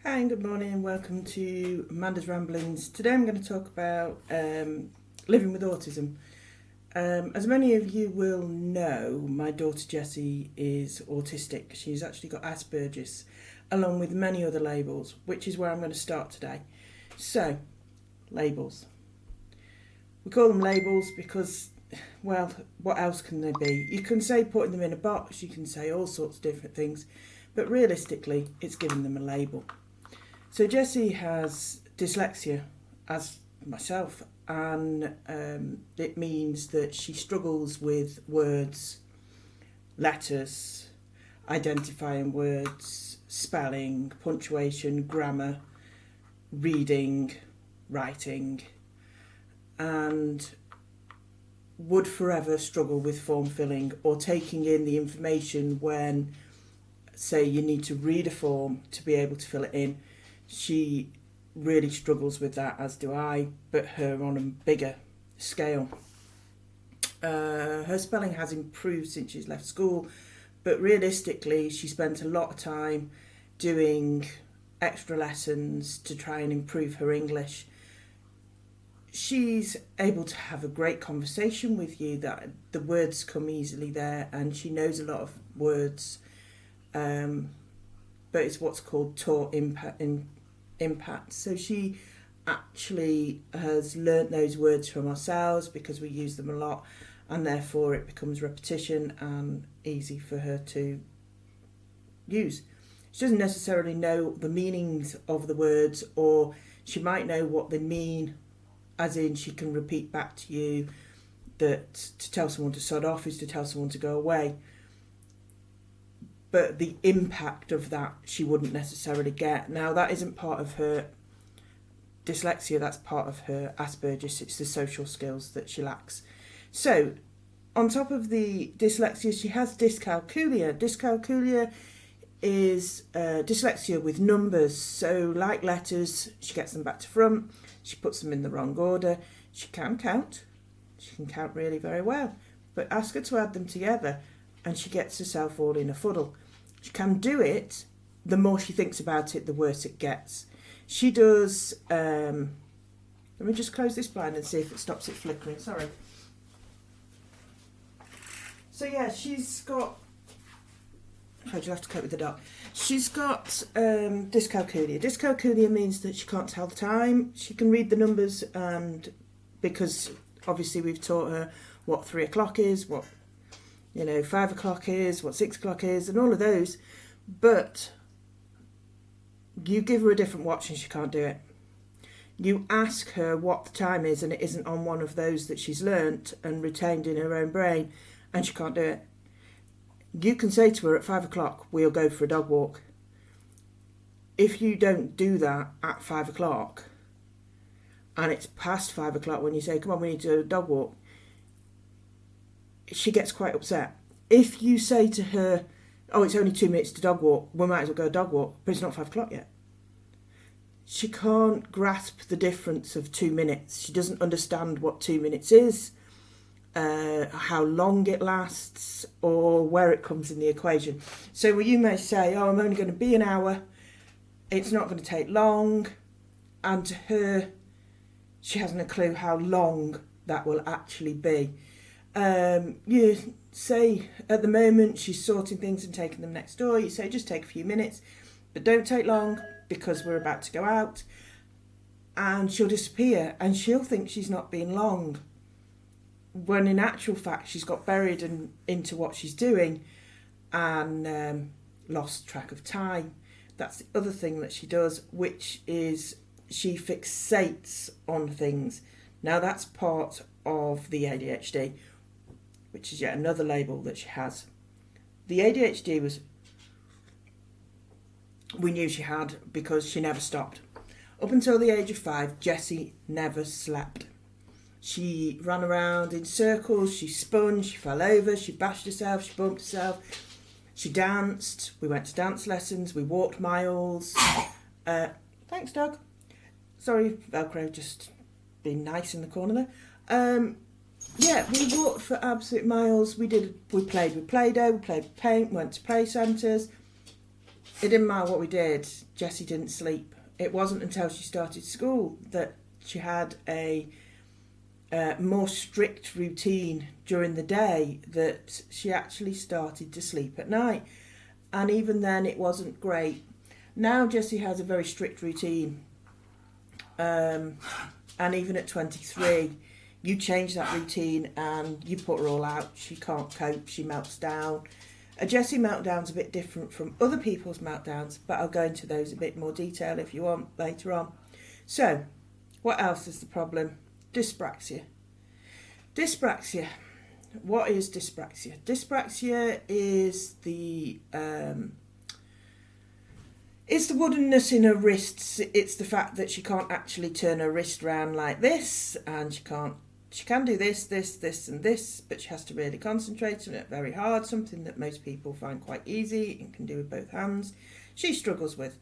Hi and good morning and welcome to Manda's Ramblings. Today I'm going to talk about living with autism. As many of you will know, my daughter Jessie is autistic. She's actually got Asperger's along with many other labels, which is where I'm going to start today. So, labels. We call them labels because, well, what else can they be? You can say putting them in a box, you can say all sorts of different things, but realistically it's giving them a label. So Jessie has dyslexia, as myself, and it means that she struggles with words, letters, identifying words, spelling, punctuation, grammar, reading, writing, and would forever struggle with form filling or taking in the information when, say, you need to read a form to be able to fill it in. She really struggles with that, as do I, but her on a bigger scale. Her spelling has improved since she's left school, but realistically she spent a lot of time doing extra lessons to try and improve her English. She's able to have a great conversation with you, that the words come easily there, and she knows a lot of words, but it's what's called taught impact. So she actually has learnt those words from ourselves because we use them a lot, and therefore it becomes repetition and easy for her to use. She doesn't necessarily know the meanings of the words, or she might know what they mean, as in she can repeat back to you that to tell someone to sod off is to tell someone to go away. But the impact of that she wouldn't necessarily get. Now, that isn't part of her dyslexia, that's part of her Asperger's. It's the social skills that she lacks. So, on top of the dyslexia, she has dyscalculia. Dyscalculia is dyslexia with numbers. So, like letters, she gets them back to front, she puts them in the wrong order. She can count really very well. But ask her to add them together and she gets herself all in a fuddle. She can do it, the more she thinks about it, the worse it gets. She does, let me just close this blind and see if it stops it flickering, sorry. So yeah, she's got, you'll have to cope with the dark. She's got dyscalculia. Dyscalculia means that she can't tell the time. She can read the numbers, and because obviously we've taught her what 3 o'clock is, what 5 o'clock is, what 6 o'clock is, and all of those. But you give her a different watch and she can't do it. You ask her what the time is and it isn't on one of those that she's learnt and retained in her own brain, and she can't do it. You can say to her at 5 o'clock, we'll go for a dog walk. If you don't do that at 5 o'clock and it's past 5 o'clock when you say, come on, we need to do a dog walk, she gets quite upset. If you say to her, oh, it's only 2 minutes to dog walk, we might as well go dog walk, but it's not 5 o'clock yet. She can't grasp the difference of 2 minutes. She doesn't understand what 2 minutes is, how long it lasts, or where it comes in the equation. So you may say, oh, I'm only going to be an hour, it's not going to take long, and to her, she hasn't a clue how long that will actually be. You say at the moment she's sorting things and taking them next door, you say just take a few minutes, but don't take long because we're about to go out, and she'll disappear and she'll think she's not been long, when in actual fact she's got buried into what she's doing and lost track of time. That's the other thing that she does, which is she fixates on things. Now that's part of the ADHD, which is yet another label that she has. The ADHD we knew she had because she never stopped. Up until the age of 5, Jessie never slept. She ran around in circles, she spun, she fell over, she bashed herself, she bumped herself, she danced, we went to dance lessons, we walked miles. Thanks, Doug. Sorry, Velcro just being nice in the corner there. Yeah, we walked for absolute miles. We played with Play-Doh, we played with paint, went to play centres. it didn't matter what we did, Jessie didn't sleep. It wasn't until she started school that she had a more strict routine during the day that she actually started to sleep at night. And even then it wasn't great. Now Jessie has a very strict routine. And even at 23, you change that routine and you put her all out. She can't cope, she melts down. A Jessie meltdown's a bit different from other people's meltdowns, but I'll go into those a bit more detail if you want later on. So, what else is the problem? Dyspraxia. Dyspraxia. What is dyspraxia? Dyspraxia is the woodenness in her wrists. It's the fact that she can't actually turn her wrist around like this, and she can do this, and this, but she has to really concentrate on it very hard, something that most people find quite easy and can do with both hands. She struggles with.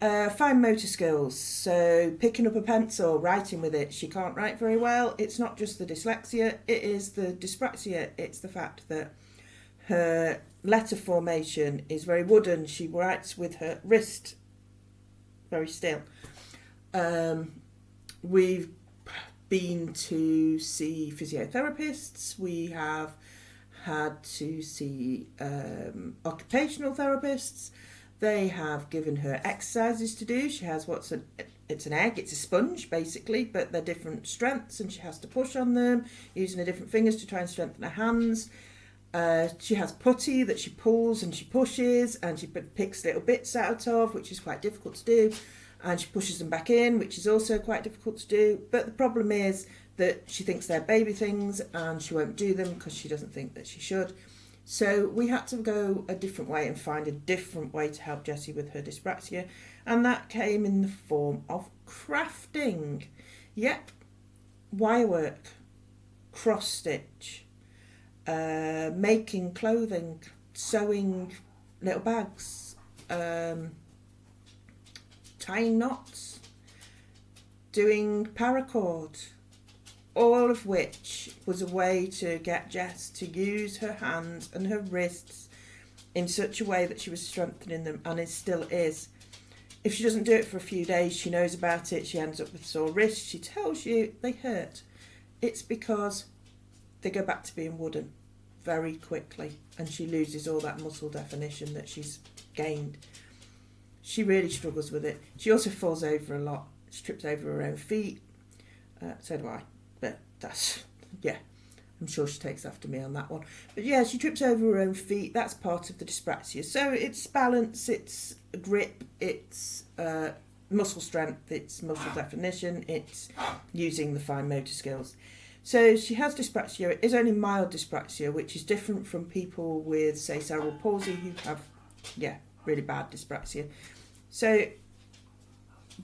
Fine motor skills, so picking up a pencil, writing with it. She can't write very well. It's not just the dyslexia, it is the dyspraxia. It's the fact that her letter formation is very wooden. She writes with her wrist very still. We've been to see physiotherapists. We have had to see occupational therapists. They have given her exercises to do. She has it's an egg, it's a sponge basically, but they're different strengths and she has to push on them using her different fingers to try and strengthen her hands. She has putty that she pulls and she pushes and she picks little bits out of, which is quite difficult to do, and she pushes them back in, which is also quite difficult to do. But the problem is that she thinks they're baby things and she won't do them because she doesn't think that she should. So we had to go a different way and find a different way to help Jessie with her dyspraxia, and that came in the form of crafting. Yep, wirework, cross stitch, making clothing, sewing little bags, tying knots, doing paracord, all of which was a way to get Jess to use her hands and her wrists in such a way that she was strengthening them, and it still is. If she doesn't do it for a few days, she knows about it, she ends up with sore wrists, she tells you they hurt. It's because they go back to being wooden very quickly and she loses all that muscle definition that she's gained. She really struggles with it. She also falls over a lot. She trips over her own feet. So do I. But that's, yeah, I'm sure she takes after me on that one. But yeah, she trips over her own feet. That's part of the dyspraxia. So it's balance, it's grip, it's muscle strength, it's muscle definition, it's using the fine motor skills. So she has dyspraxia. It is only mild dyspraxia, which is different from people with, say, cerebral palsy who have, really bad dyspraxia. So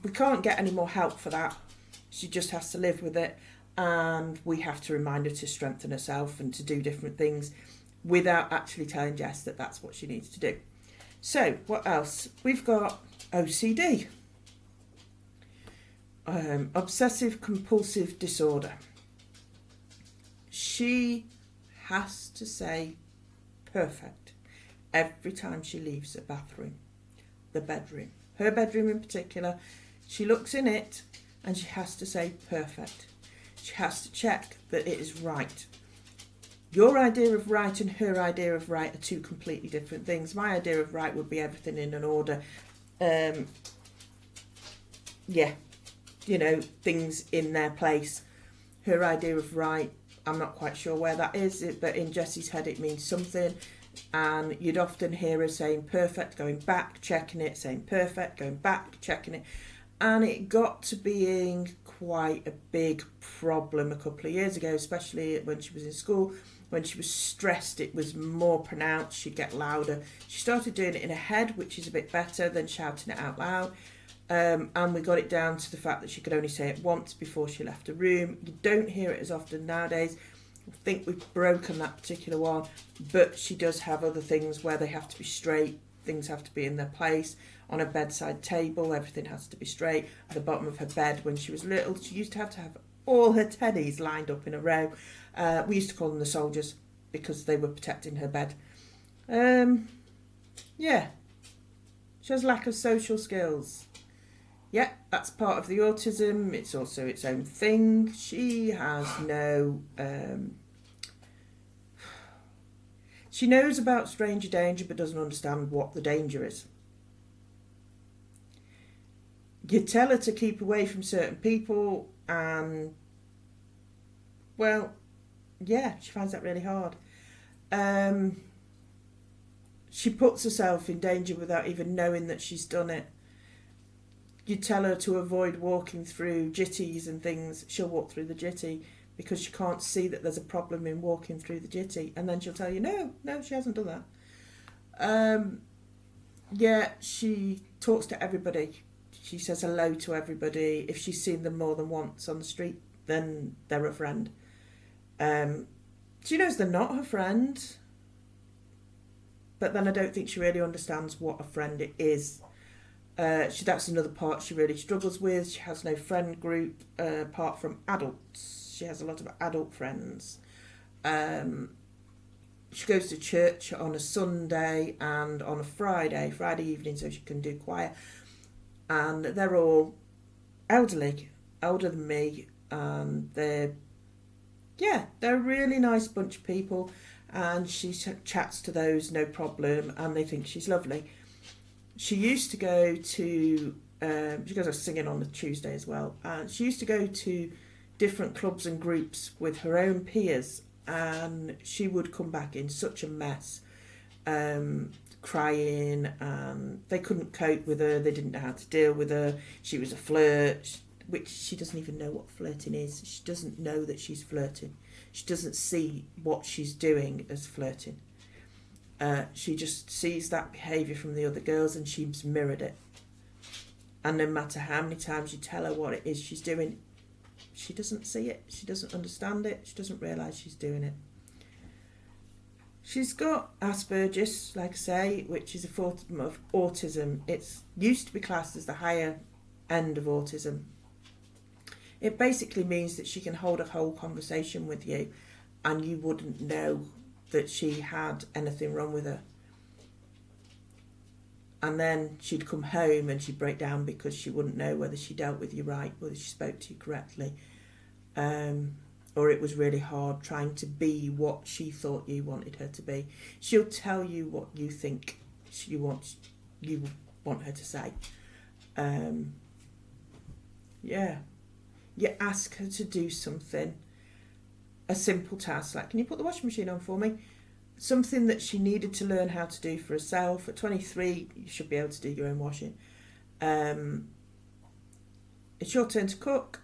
we can't get any more help for that. She just has to live with it. And we have to remind her to strengthen herself and to do different things without actually telling Jess that that's what she needs to do. So, what else? We've got OCD. Obsessive compulsive disorder. She has to say perfect every time she leaves the bathroom, the bedroom. Her bedroom in particular, she looks in it and she has to say perfect. She has to check that it is right. Your idea of right and her idea of right are two completely different things. My idea of right would be everything in an order. Things in their place. Her idea of right, I'm not quite sure where that is, but in Jessie's head it means something. And you'd often hear her saying perfect, going back, checking it, saying perfect, going back, checking it. And it got to being quite a big problem a couple of years ago, especially when she was in school. When she was stressed, it was more pronounced. She'd get louder. She started doing it in her head, which is a bit better than shouting it out loud. And we got it down to the fact that she could only say it once before she left the room. You don't hear it as often nowadays. I think we've broken that particular one, but she does have other things where they have to be straight. Things have to be in their place. On a bedside table, everything has to be straight. At the bottom of her bed, when she was little, she used to have all her teddies lined up in a row. We used to call them the soldiers because they were protecting her bed. She has lack of social skills. Yeah, that's part of the autism. It's also its own thing. She has no... she knows about stranger danger but doesn't understand what the danger is. You tell her to keep away from certain people and, well, yeah, she finds that really hard. She puts herself in danger without even knowing that she's done it. You tell her to avoid walking through jitties and things, she'll walk through the jitty because she can't see that there's a problem in walking through the jitty, and then she'll tell you, no, she hasn't done that. Yeah, she talks to everybody. She says hello to everybody. If she's seen them more than once on the street, then they're a friend. She knows they're not her friend, but then I don't think she really understands what a friend is. That's another part she really struggles with. She has no friend group apart from adults. She has a lot of adult friends. She goes to church on a Sunday and on a Friday evening, so she can do choir. And they're all elderly, older than me, and they're a really nice bunch of people, and she chats to those no problem, and they think she's lovely. She used to go to, she goes singing on a Tuesday as well, and she used to go to different clubs and groups with her own peers, and she would come back in such a mess, crying, and they couldn't cope with her, they didn't know how to deal with her. She was a flirt, which she doesn't even know what flirting is. She doesn't know that she's flirting. She doesn't see what she's doing as flirting. She just sees that behaviour from the other girls and she's mirrored it. And no matter how many times you tell her what it is she's doing, she doesn't see it, she doesn't understand it, she doesn't realise she's doing it. She's got Asperger's, like I say, which is a form of autism. It's used to be classed as the higher end of autism. It basically means that she can hold a whole conversation with you and you wouldn't know that she had anything wrong with her. And then she'd come home and she'd break down because she wouldn't know whether she dealt with you right, whether she spoke to you correctly, or it was really hard trying to be what she thought you wanted her to be. She'll tell you what you think you want her to say. You ask her to do something, a simple task like, can you put the washing machine on for me? Something that she needed to learn how to do for herself. At 23, you should be able to do your own washing. It's your turn to cook.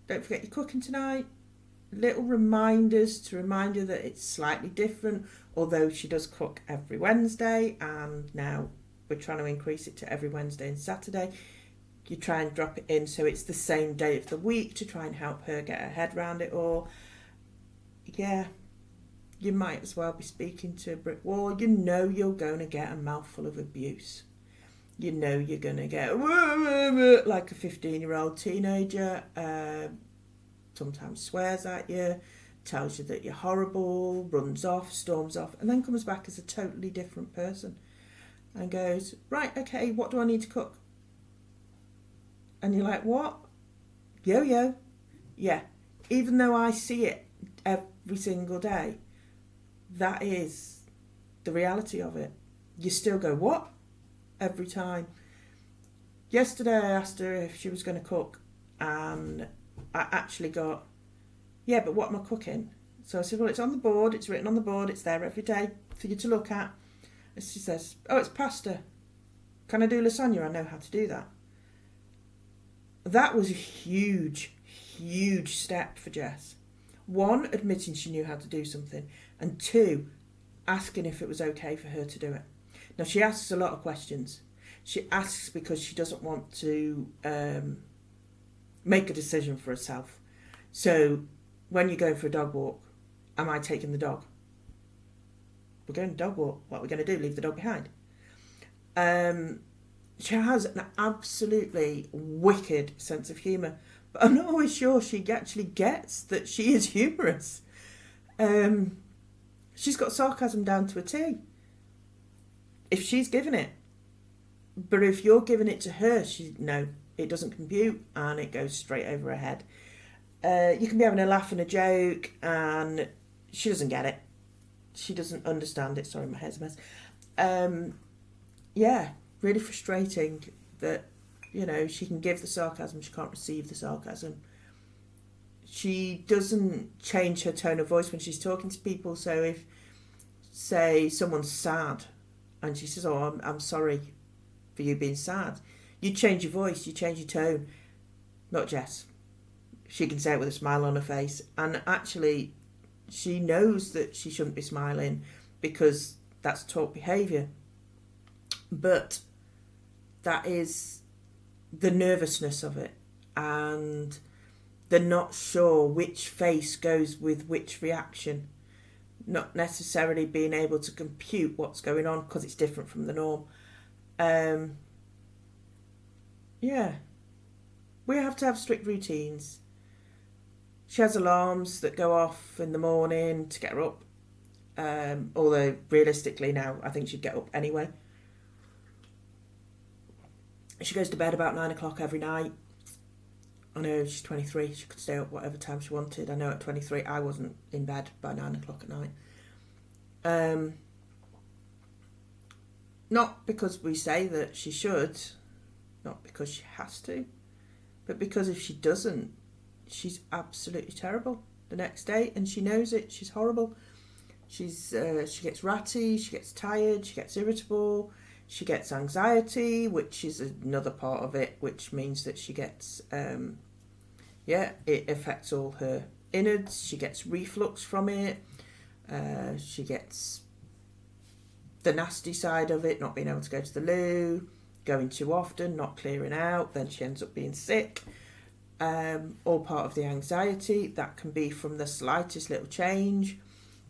Don't forget you're cooking tonight. Little reminders to remind her that it's slightly different, although she does cook every Wednesday, and now we're trying to increase it to every Wednesday and Saturday. You try and drop it in so it's the same day of the week to try and help her get her head around it all. Yeah, you might as well be speaking to a brick wall. You know you're going to get a mouthful of abuse. You know you're going to get like a 15-year-old teenager, sometimes swears at you, tells you that you're horrible, runs off, storms off, and then comes back as a totally different person and goes, right, okay, what do I need to cook? And you're like, what? Yo-yo. Yeah, even though I see it every single day, that is the reality of it. You still go, what? Every time. Yesterday I asked her if she was going to cook, and I actually got, yeah, but what am I cooking? So I said, well, it's on the board, it's written on the board, it's there every day for you to look at. And she says, oh, it's pasta. Can I do lasagna? I know how to do that. That was a huge, huge step for Jess. One, admitting she knew how to do something, and two, asking if it was okay for her to do it. Now, she asks a lot of questions. She asks because she doesn't want to make a decision for herself. So, when you're going for a dog walk, am I taking the dog? We're going to dog walk. What are we going to do? Leave the dog behind? She has an absolutely wicked sense of humour, but I'm not always sure she actually gets that she is humorous. She's got sarcasm down to a T. If she's given it, But if you're giving it to her, no, it doesn't compute and it goes straight over her head. You can be having a laugh and a joke and she doesn't get it. She doesn't understand it. Sorry, my hair's a mess. Yeah, really frustrating that, she can give the sarcasm, she can't receive the sarcasm. She doesn't change her tone of voice when she's talking to people. So if, say, someone's sad and she says, "Oh, I'm sorry for you being sad," you change your voice, you change your tone. Not Jess. She can say it with a smile on her face. And actually, she knows that she shouldn't be smiling because that's taught behaviour. But that is the nervousness of it. And they're not sure which face goes with which reaction. Not necessarily being able to compute what's going on because it's different from the norm. Yeah. We have to have strict routines. She has alarms that go off in the morning to get her up. Although, realistically now, I think she'd get up anyway. She goes to bed about 9 o'clock every night. I know she's 23. She could stay up whatever time she wanted. I know at 23 I wasn't in bed by 9 o'clock at night. Not because we say that she should, not because she has to, but because if she doesn't, she's absolutely terrible the next day, and she knows it. She's horrible. She gets ratty, she gets tired, she gets irritable, she gets anxiety, which is another part of it, which means that she gets, it affects all her innards. She gets reflux from it. She gets the nasty side of it, not being able to go to the loo, going too often, not clearing out, then she ends up being sick. All part of the anxiety. That can be from the slightest little change.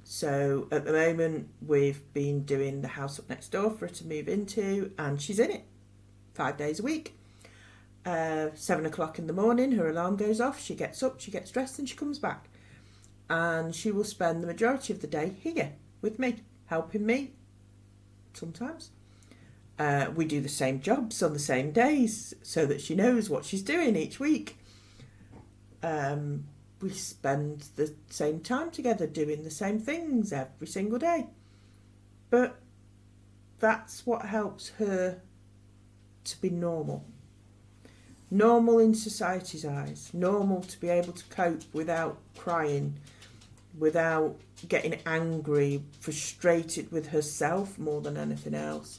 So at the moment we've been doing the house up next door for her to move into, and she's in it 5 days a week. 7 o'clock in the morning her alarm goes off, she gets up, she gets dressed and she comes back, and she will spend the majority of the day here with me, helping me sometimes. We do the same jobs on the same days so that she knows what she's doing each week. We spend the same time together doing the same things every single day. But that's what helps her to be normal. Normal in society's eyes. Normal to be able to cope without crying, without getting angry, frustrated with herself more than anything else.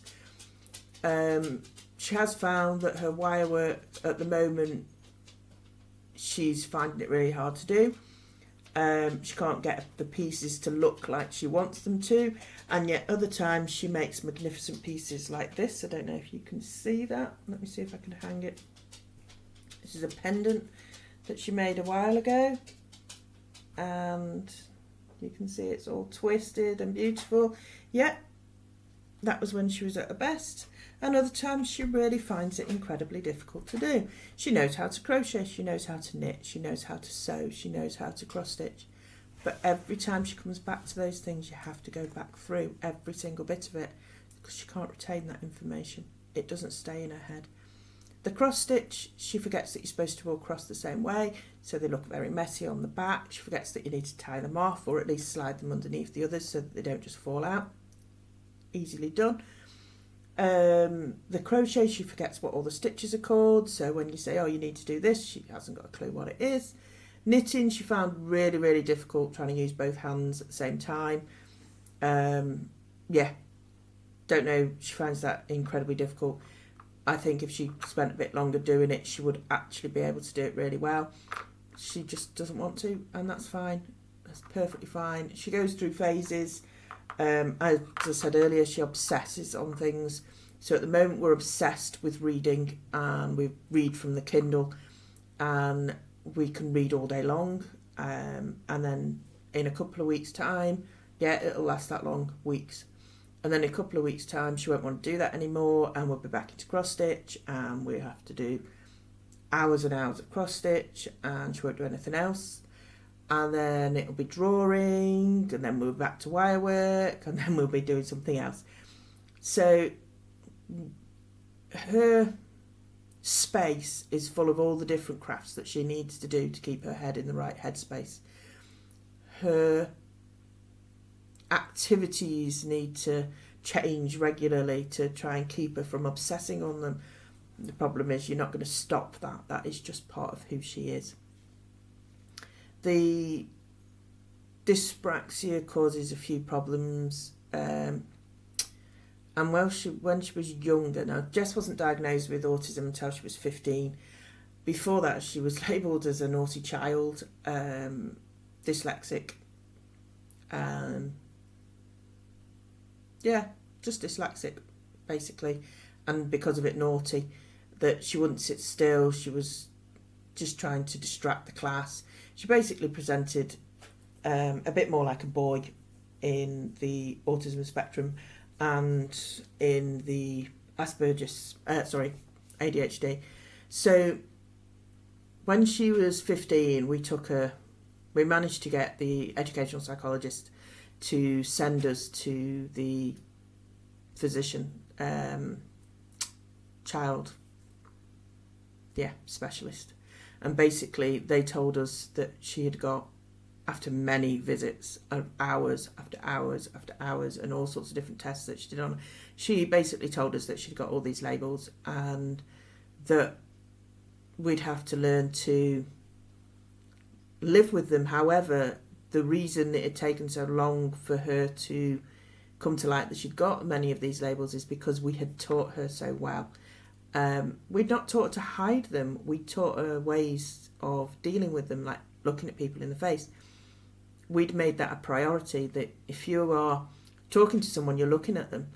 She has found that her wire work at the moment, she's finding it really hard to do. She can't get the pieces to look like she wants them to, and yet other times she makes magnificent pieces like this. I don't know if you can see that. Let me see if I can hang it. This is a pendant that she made a while ago, and you can see it's all twisted and beautiful. Yeah, that was when she was at her best. And other times she really finds it incredibly difficult to do. She knows how to crochet, she knows how to knit, she knows how to sew, she knows how to cross stitch. But every time she comes back to those things, you have to go back through every single bit of it because she can't retain that information. It doesn't stay in her head. The cross stitch, she forgets that you're supposed to all cross the same way, so they look very messy on the back. She forgets that you need to tie them off or at least slide them underneath the others so that they don't just fall out. Easily done. The crochet, she forgets what all the stitches are called, so when you say, oh, you need to do this, she hasn't got a clue what it is. Knitting, she found really, really difficult trying to use both hands at the same time. Don't know, she finds that incredibly difficult. I think if she spent a bit longer doing it, she would actually be able to do it really well. She just doesn't want to, and that's fine. That's perfectly fine. She goes through phases. As I said earlier, she obsesses on things. So at the moment we're obsessed with reading, and we read from the Kindle, and we can read all day long. And then in a couple of weeks' time, it'll last that long, weeks. And then in a couple of weeks' time, she won't want to do that anymore, and we'll be back into cross stitch, and we have to do hours and hours of cross stitch, and she won't do anything else. And then it'll be drawing, and then we'll be back to wire work, and then we'll be doing something else. So her space is full of all the different crafts that she needs to do to keep her head in the right headspace. Her activities need to change regularly to try and keep her from obsessing on them. The problem is you're not going to stop that. That is just part of who she is. The dyspraxia causes a few problems. And when she was younger, now Jess wasn't diagnosed with autism until she was 15. Before that, she was labelled as a naughty child, dyslexic, just dyslexic, basically, and because of it, naughty. That she wouldn't sit still. She was just trying to distract the class. She basically presented a bit more like a boy in the autism spectrum and in the ADHD. So when she was 15, we managed to get the educational psychologist to send us to the physician, specialist. And basically they told us that she had got, after many visits of hours after hours after hours and all sorts of different tests that she did on, she basically told us that she'd got all these labels and that we'd have to learn to live with them. However, the reason it had taken so long for her to come to light that she'd got many of these labels is because we had taught her so well. We'd not taught her to hide them. We taught her ways of dealing with them, like looking at people in the face. We'd made that a priority, that if you are talking to someone, you're looking at them,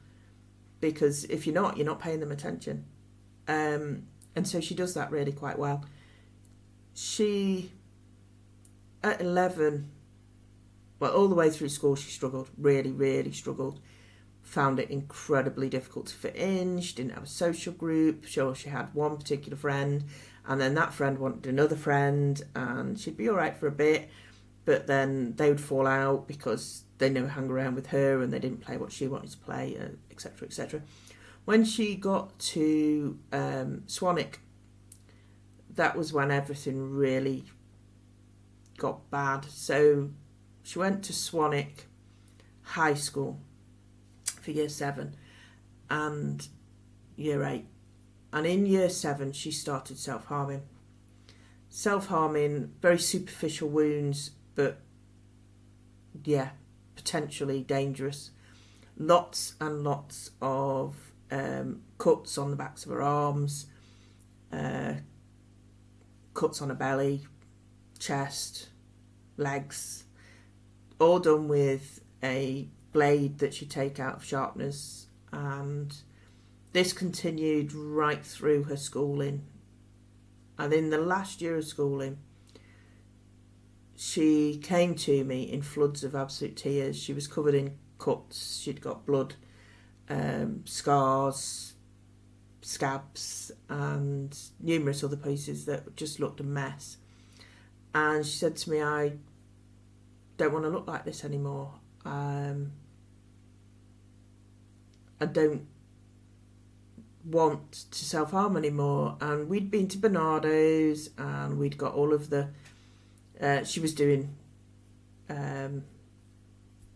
because if you're not paying them attention. And so she does that really quite well. She, at 11, all the way through school, she struggled, really, really struggled. Found it incredibly difficult to fit in. She didn't have a social group. Sure, she had one particular friend, and then that friend wanted another friend, and she'd be all right for a bit, but then they would fall out because they never hung around with her and they didn't play what she wanted to play, etc., etc. When she got to Swanwick, that was when everything really got bad. So she went to Swanwick High School for year 7 and year 8. And in year 7, she started self-harming. Self-harming, very superficial wounds, but potentially dangerous. Lots and lots of cuts on the backs of her arms, cuts on her belly, chest, legs, all done with a blade that she'd take out of sharpness. And this continued right through her schooling. And in the last year of schooling, she came to me in floods of absolute tears. She was covered in cuts. She'd got blood, scars, scabs, and numerous other pieces that just looked a mess. And she said to me, I don't want to look like this anymore. I don't want to self-harm anymore. And we'd been to Bernardo's and we'd got all of the she was doing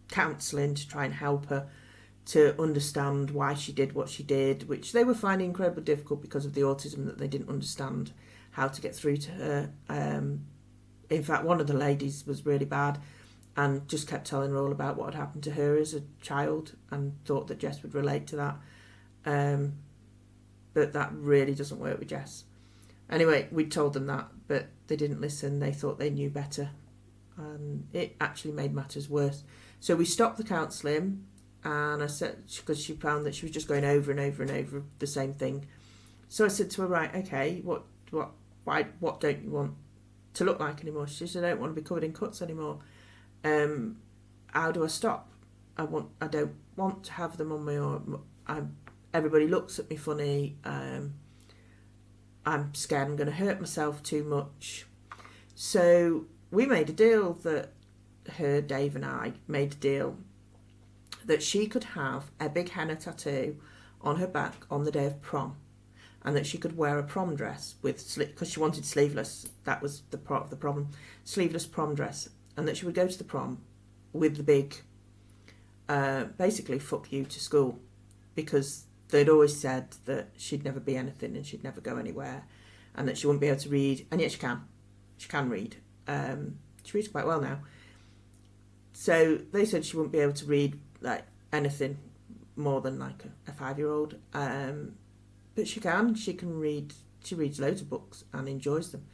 counselling to try and help her to understand why she did what she did, which they were finding incredibly difficult because of the autism, that they didn't understand how to get through to her. In fact, one of the ladies was really bad and just kept telling her all about what had happened to her as a child and thought that Jess would relate to that. But that really doesn't work with Jess. Anyway, we told them that, but they didn't listen. They thought they knew better. And it actually made matters worse. So we stopped the counselling, and I said, because she found that she was just going over and over and over the same thing. So I said to her, right, okay, what don't you want to look like anymore? She said, I don't want to be covered in cuts anymore. How do I stop? I don't want to have them on my arm. Everybody looks at me funny. I'm scared I'm going to hurt myself too much. So we made a deal Dave and I made a deal that she could have a big henna tattoo on her back on the day of prom. and that she could wear a prom dress with, because she wanted sleeveless. That was the problem, sleeveless prom dress, and that she would go to the prom with the big, basically fuck you to school, because they'd always said that she'd never be anything and she'd never go anywhere, and that she wouldn't be able to read. And yet she can read. She reads quite well now. So they said she wouldn't be able to read like anything more than like a 5-year-old. But she can read. She reads loads of books and enjoys them.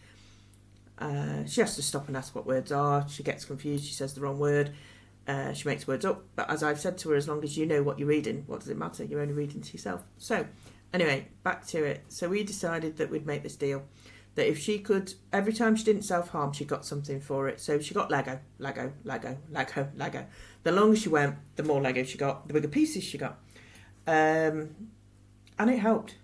She has to stop and ask what words are. She gets confused. She says the wrong word. She makes words up. But as I've said to her, as long as you know what you're reading, what does it matter? You're only reading to yourself. So anyway, back to it. So we decided that we'd make this deal, that if she could, every time she didn't self-harm, she got something for it. So she got Lego. The longer she went, the more Lego she got, the bigger pieces she got. And it helped.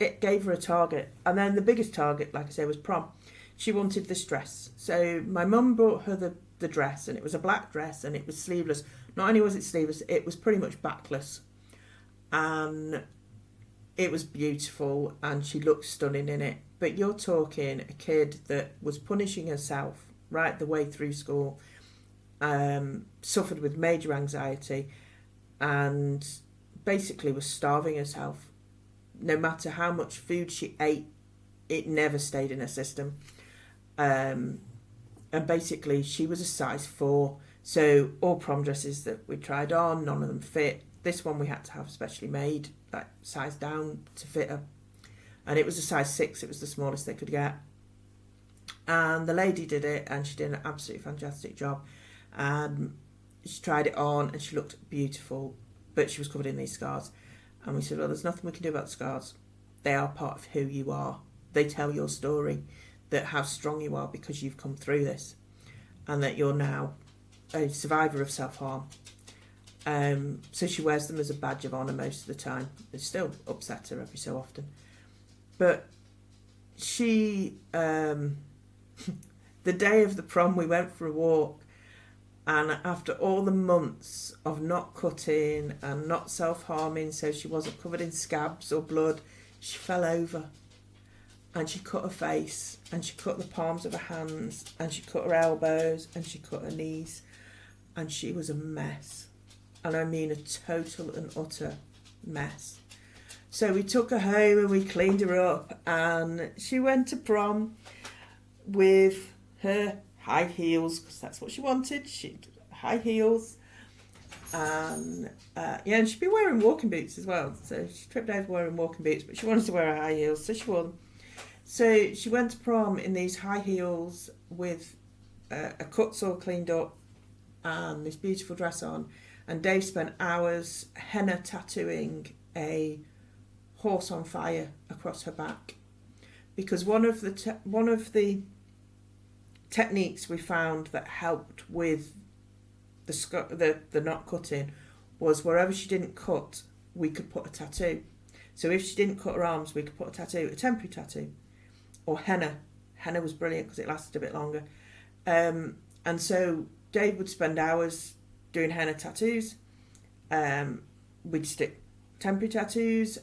It gave her a target. And then the biggest target, like I say, was prom. She wanted this dress. So my mum bought her the dress, and it was a black dress, and it was sleeveless. Not only was it sleeveless, it was pretty much backless. And it was beautiful, and she looked stunning in it. But you're talking a kid that was punishing herself right the way through school, suffered with major anxiety, and basically was starving herself. No matter how much food she ate, it never stayed in her system. And basically she was a size 4. So all prom dresses that we tried on, none of them fit. This one we had to have specially made, like size down to fit her. And it was a size 6, it was the smallest they could get. And the lady did it, and she did an absolutely fantastic job. She tried it on and she looked beautiful, but she was covered in these scars. And we said, well, there's nothing we can do about the scars. They are part of who you are. They tell your story, that how strong you are because you've come through this, and that you're now a survivor of self-harm. So she wears them as a badge of honour most of the time. It still upsets her every so often. But she, the day of the prom, we went for a walk, and after all the months of not cutting and not self-harming, so she wasn't covered in scabs or blood, she fell over, and she cut her face, and she cut the palms of her hands, and she cut her elbows, and she cut her knees, and she was a mess. And I mean a total and utter mess. So we took her home and we cleaned her up, and she went to prom with her high heels, because that's what she wanted. She high heels, and and she'd be wearing walking boots as well. So she tripped over wearing walking boots, but she wanted to wear her high heels, so she wore them. So she went to prom in these high heels with a cuts all cleaned up and this beautiful dress on. And Dave spent hours henna tattooing a horse on fire across her back, because one of the techniques we found that helped with the not cutting was wherever she didn't cut, we could put a tattoo. So if she didn't cut her arms, we could put a tattoo, a temporary tattoo, or henna. Henna was brilliant because it lasted a bit longer. And so Dave would spend hours doing henna tattoos. We'd stick temporary tattoos.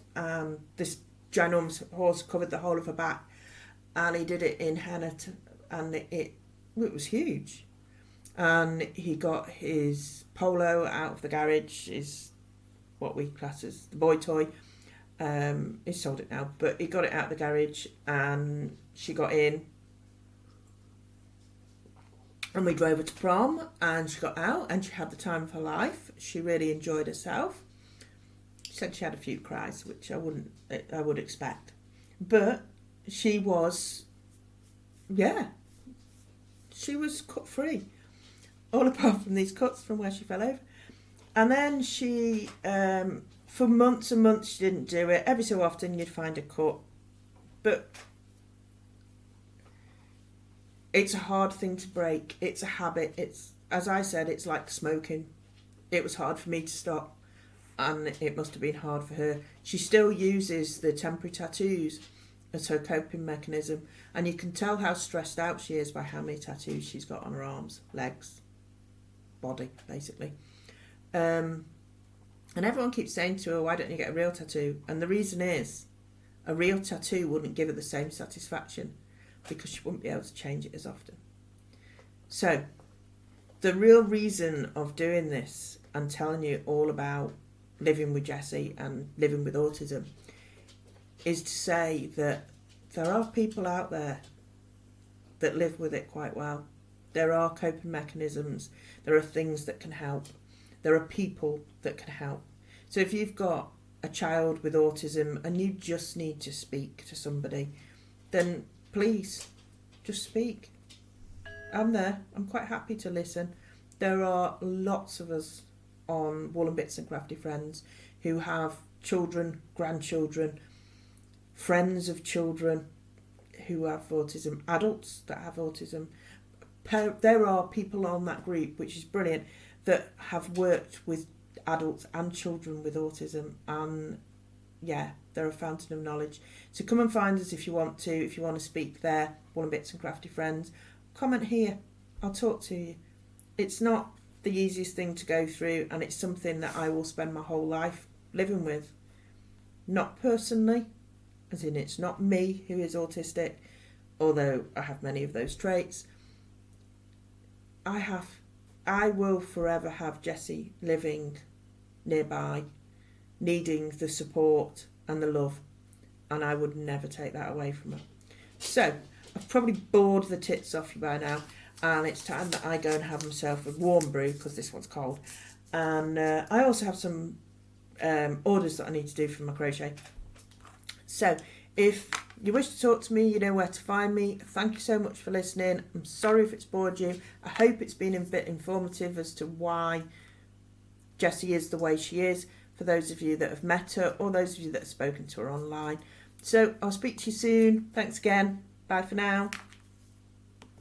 This ginormous horse covered the whole of her back, and he did it in henna, and it was huge. And he got his polo out of the garage, is what we class as the boy toy. He sold it now, but he got it out of the garage, and she got in, and we drove her to prom, and she got out, and she had the time of her life. She really enjoyed herself. She said she had a few cries, which I would expect, but she was cut free, all apart from these cuts from where she fell over. And then she, for months and months, she didn't do it. Every so often you'd find a cut, but it's a hard thing to break. It's a habit. It's, as I said, it's like smoking. It was hard for me to stop, and it must have been hard for her. She still uses the temporary tattoos as her coping mechanism, and you can tell how stressed out she is by how many tattoos she's got on her arms, legs, body, basically. And everyone keeps saying to her, why don't you get a real tattoo? And the reason is, A real tattoo wouldn't give her the same satisfaction because she wouldn't be able to change it as often. So, the real reason of doing this and telling you all about living with Jessie and living with autism is to say that there are people out there that live with it quite well. There are coping mechanisms. There are things that can help. There are people that can help. So if you've got a child with autism and you just need to speak to somebody, then please, just speak. I'm there. I'm quite happy to listen. There are lots of us on Wool and Bits and Crafty Friends who have children, grandchildren, friends of children who have autism, adults that have autism. There are people on that group, which is brilliant, that have worked with adults and children with autism, and yeah, they're a fountain of knowledge. So come and find us if you want to speak there, Wool and Bits and Crafty Friends. Comment here, I'll talk to you. It's not the easiest thing to go through, and it's something that I will spend my whole life living with. Not personally, as in it's not me who is autistic, although I have many of those traits. I will forever have Jessie living nearby, needing the support and the love, and I would never take that away from her. So, I've probably bored the tits off you by now, and it's time that I go and have myself a warm brew, because this one's cold. And I also have some orders that I need to do for my crochet. So, if you wish to talk to me, you know where to find me. Thank you so much for listening. I'm sorry if it's bored you. I hope it's been a bit informative as to why Jessie is the way she is, for those of you that have met her or those of you that have spoken to her online. So I'll speak to you soon. Thanks again. Bye for now.